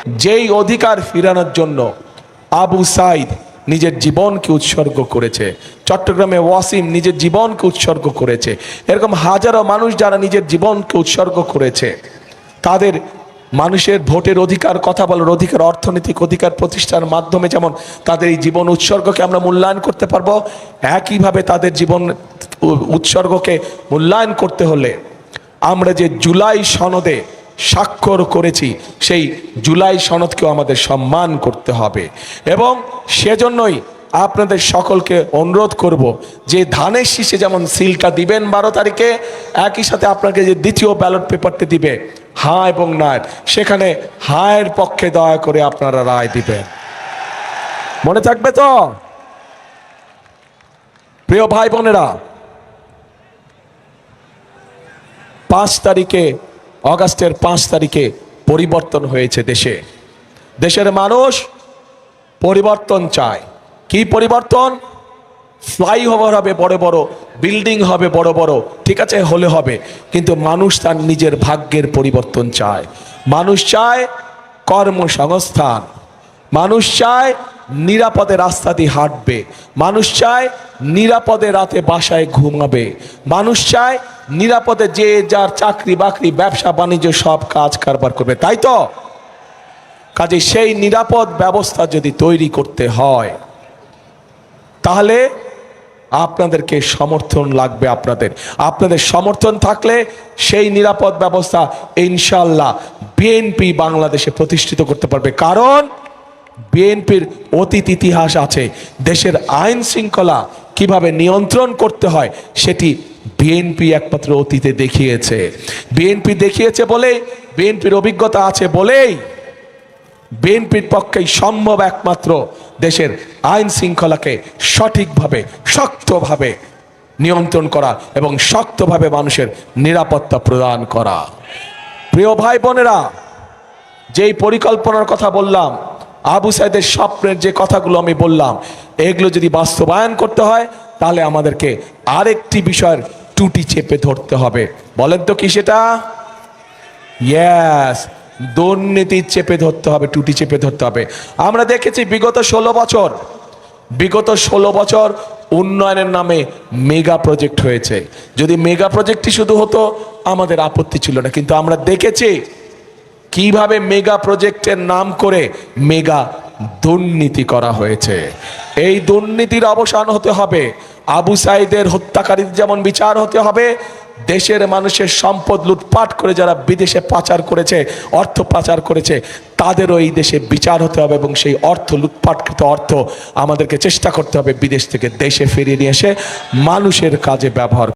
যেই অধিকার ফিরানোর জন্য আবু সাইদ নিজের জীবনকে উৎসর্গ করেছে, চট্টগ্রামে ওয়াসিম নিজের জীবনকে উৎসর্গ করেছে, এরকম হাজারো মানুষ যারা নিজের জীবনকে উৎসর্গ করেছে, তাদের মানুষের ভোটের অধিকার, কথা বলার অধিকার, অর্থনৈতিক অধিকার প্রতিষ্ঠার মাধ্যমে যেমন তাদের এই জীবন উৎসর্গকে আমরা মূল্যায়ন করতে পারবো, একইভাবে তাদের জীবন উৎসর্গকে মূল্যায়ন করতে হলে আমরা যে জুলাই সনদে স্বাক্ষর করেছি সেই জুলাই সনদকেও আমাদের সম্মান করতে হবে। এবং সেজন্যই আপনাদের সকলকে অনুরোধ করব যে ধানের শীষে যেমন সিলটা দিবেন 12 তারিখে, একই সাথে আপনাকে যে দ্বিতীয় ব্যালট পেপারটি দিবে হ্যাঁ এবং না, সেখানে হায়ের পক্ষে দয়া করে আপনারা রায় দিবেন। মনে থাকবে তো প্রিয় ভাই বোনেরা? 5 তারিখে, অগাস্টের 5 তারিখে পরিবর্তন হয়েছে দেশে। দেশের মানুষ পরিবর্তন চায়। কি পরিবর্তন? ফ্লাইওভার হবে বড় বড়, বিল্ডিং হবে বড় বড়, ঠিক আছে, হলে হবে, কিন্তু মানুষ তার নিজের ভাগ্যের পরিবর্তন চায়। মানুষ চায় কর্মসংস্থান, মানুষ চায় নিরাপদে রাস্তা দিয়ে হাঁটবে, মানুষ চায় নিরাপদে রাতে বাসায় ঘুমাবে, মানুষ চায় নিরাপদে যে যার চাকরি বাকরি ব্যবসা বাণিজ্য সব কাজ কারবার করবে, তাই তো? কাজে সেই নিরাপদ ব্যবস্থা যদি তৈরি করতে হয় তাহলে আপনাদেরকে সমর্থন লাগবে। আপনাদের সমর্থন থাকলে সেই নিরাপদ ব্যবস্থা ইনশাআল্লাহ বিএনপি বাংলাদেশে প্রতিষ্ঠিত করতে পারবে। কারণ বিএনপির অতীত ইতিহাস আছে, দেশের আইন শৃঙ্খলা কিভাবে নিয়ন্ত্রণ করতে হয় সেটি বিএনপি একমাত্র অতীতে দেখিয়েছে। বিএনপি দেখিয়েছে বলেই, বিএনপির অভিজ্ঞতা আছে বলেই বিএনপির পক্ষেই সম্ভব একমাত্র দেশের আইন শৃঙ্খলাকে সঠিকভাবে শক্তভাবে নিয়ন্ত্রণ করা এবং শক্তভাবে মানুষের নিরাপত্তা প্রদান করা। প্রিয় ভাই বোনেরা, যেই পরিকল্পনার কথা বললাম, আবু সাইদের স্বপ্নের যে কথাগুলো আমি বললাম, এগুলো যদি বাস্তবায়ন করতে হয় তাহলে আমাদেরকে আরেকটি বিষয়ের টুটি চেপে ধরতে হবে। বলেন তো কি সেটা? ইয়েস, দুর্নীতি চেপে ধরতে হবে, টুটি চেপে ধরতে হবে। আমরা দেখেছি বিগত 16 বছর উন্নয়নের নামে মেগা প্রজেক্ট হয়েছে। যদি মেগা প্রজেক্টই শুধু হতো আমাদের আপত্তি ছিল না, কিন্তু আমরা দেখেছি কিভাবে মেগা প্রজেক্টের নাম করে মেগা দুর্নীতি করা হয়েছে। এই দুর্নীতির অবসান হতে হবে। আবু সাইদের হত্যাকারীর যেমন বিচার হতে হবে, দেশের মানুষের সম্পদ লুটপাট করে যারা বিদেশে পাচার করেছে, অর্থ পাচার করেছে, তাদেরও এই দেশে বিচার হতে হবে এবং সেই অর্থ, লুটপাটকৃত অর্থ আমাদেরকে চেষ্টা করতে হবে বিদেশ থেকে দেশে ফিরিয়ে নিয়ে এসে মানুষের কাজে ব্যবহার।